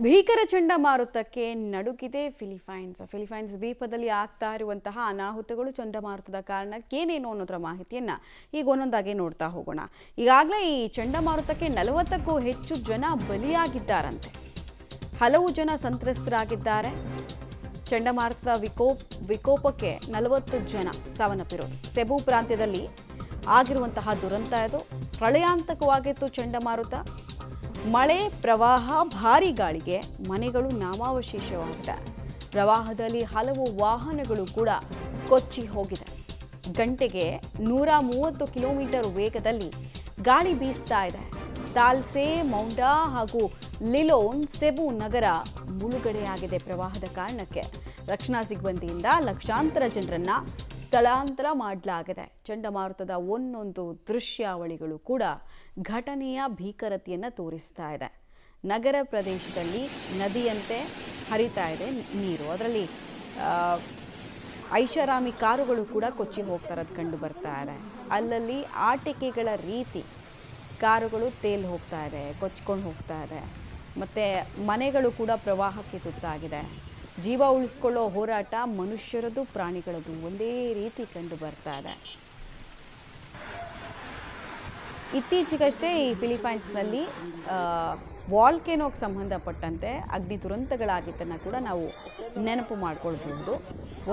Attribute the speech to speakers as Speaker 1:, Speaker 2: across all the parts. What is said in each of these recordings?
Speaker 1: ಭೀಕರ ಚಂಡಮಾರುತಕ್ಕೆ ನಡುಗಿದೆ ಫಿಲಿಪೈನ್ಸ್ ದ್ವೀಪದಲ್ಲಿ ಆಗ್ತಾ ಇರುವಂತಹ ಅನಾಹುತಗಳು ಚಂಡಮಾರುತದ ಕಾರಣಕ್ಕೆ ಏನೇನು ಅನ್ನೋದರ ಮಾಹಿತಿಯನ್ನು ಈಗ ಒಂದೊಂದಾಗಿ ನೋಡ್ತಾ ಹೋಗೋಣ. ಈಗಾಗಲೇ ಈ ಚಂಡಮಾರುತಕ್ಕೆ 40ಕ್ಕೂ ಹೆಚ್ಚು ಜನ ಬಲಿಯಾಗಿದ್ದಾರಂತೆ. ಹಲವು ಜನ ಸಂತ್ರಸ್ತರಾಗಿದ್ದಾರೆ. ಚಂಡಮಾರುತದ ವಿಕೋಪಕ್ಕೆ 40 ಜನ ಸಾವನ್ನಪ್ಪಿರೋದು. ಸೆಬು ಪ್ರಾಂತ್ಯದಲ್ಲಿ ಆಗಿರುವಂತಹ ದುರಂತ ಇದು. ಪ್ರಳಯಾಂತಕವಾಗಿತ್ತು ಚಂಡಮಾರುತ. ಮಳೆ, ಪ್ರವಾಹ, ಭಾರೀ ಗಾಳಿಗೆ ಮನೆಗಳು ನಾಮಾವಶೇಷವಾಗಿದೆ. ಪ್ರವಾಹದಲ್ಲಿ ಹಲವು ವಾಹನಗಳು ಕೂಡ ಕೊಚ್ಚಿ ಹೋಗಿದೆ. ಗಂಟೆಗೆ 130 ಕಿಲೋಮೀಟರ್ ವೇಗದಲ್ಲಿ ಗಾಳಿ ಬೀಸ್ತಾ ಇದೆ. ತಾಲ್ಸೆ, ಮೌಂಡಾ ಹಾಗೂ ಲಿಲೋನ್, ಸೆಬು ನಗರ ಮುಳುಗಡೆಯಾಗಿದೆ ಪ್ರವಾಹದ ಕಾರಣಕ್ಕೆ. ರಕ್ಷಣಾ ಸಿಬ್ಬಂದಿಯಿಂದ ಲಕ್ಷಾಂತರ ಜನರನ್ನ ಸ್ಥಳಾಂತರ ಮಾಡಲಾಗಿದೆ. ಚಂಡಮಾರುತದ ಒಂದೊಂದು ದೃಶ್ಯಾವಳಿಗಳು ಕೂಡ ಘಟನೆಯ ಭೀಕರತೆಯನ್ನು ತೋರಿಸ್ತಾ ಇದೆ. ನಗರ ಪ್ರದೇಶದಲ್ಲಿ ನದಿಯಂತೆ ಹರಿತಾ ಇದೆ ನೀರು. ಅದರಲ್ಲಿ ಐಷಾರಾಮಿ ಕಾರುಗಳು ಕೂಡ ಕೊಚ್ಚಿ ಹೋಗ್ತಾ ಇರೋದು ಕಂಡು ಬರ್ತಾ ಇದೆ. ಅಲ್ಲಲ್ಲಿ ಆಟಿಕೆಗಳ ರೀತಿ ಕಾರುಗಳು ತೇಲ್ ಹೋಗ್ತಾ ಇದೆ, ಕೊಚ್ಕೊಂಡು ಹೋಗ್ತಾ ಇದೆ. ಮತ್ತು ಮನೆಗಳು ಕೂಡ ಪ್ರವಾಹಕ್ಕೆ ತುತ್ತಾಗಿದೆ. ಜೀವ ಉಳಿಸ್ಕೊಳ್ಳೋ ಹೋರಾಟ ಮನುಷ್ಯರದು ಪ್ರಾಣಿಗಳದು ಒಂದೇ ರೀತಿ ಕಂಡು ಬರ್ತಾ ಇದೆ. ಇತ್ತೀಚೆಗಷ್ಟೇ ಈ ಫಿಲಿಪೈನ್ಸ್ನಲ್ಲಿ ವಾಲ್ಕೆನೋಗೆ ಸಂಬಂಧಪಟ್ಟಂತೆ ಅಗ್ನಿ ದುರಂತಗಳಾಗಿದ್ದನ್ನು ಕೂಡ ನಾವು ನೆನಪು ಮಾಡ್ಕೊಳ್ಬಹುದು.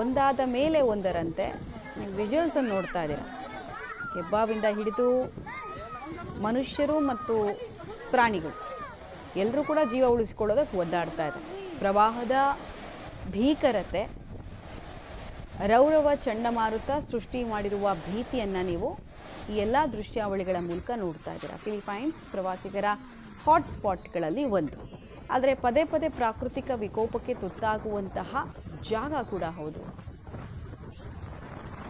Speaker 1: ಒಂದಾದ ಮೇಲೆ ಒಂದರಂತೆ ನೀವು ವಿಜುವಲ್ಸನ್ನು ನೋಡ್ತಾ ಇದ್ದೀರ. ಹೆಬ್ಬಾವಿಂದ ಹಿಡಿದು ಮನುಷ್ಯರು ಮತ್ತು ಪ್ರಾಣಿಗಳು ಎಲ್ಲರೂ ಕೂಡ ಜೀವ ಉಳಿಸಿಕೊಳ್ಳೋದಕ್ಕೆ ಒದ್ದಾಡ್ತಾ ಇದೆ. ಪ್ರವಾಹದ ಭೀಕರತೆ, ರೌರವ ಚಂಡಮಾರುತ ಸೃಷ್ಟಿ ಮಾಡಿರುವ ಭೀತಿಯನ್ನು ನೀವು ಈ ಎಲ್ಲ ದೃಶ್ಯಾವಳಿಗಳ ಮೂಲಕ ನೋಡ್ತಾ ಇದ್ದೀರಾ. ಫಿಲಿಪೈನ್ಸ್ ಪ್ರವಾಸಿಗರ ಹಾಟ್ಸ್ಪಾಟ್ಗಳಲ್ಲಿ ಒಂದು. ಆದರೆ ಪದೇ ಪದೇ ಪ್ರಾಕೃತಿಕ ವಿಕೋಪಕ್ಕೆ ತುತ್ತಾಗುವಂತಹ ಜಾಗ ಕೂಡ ಹೌದು.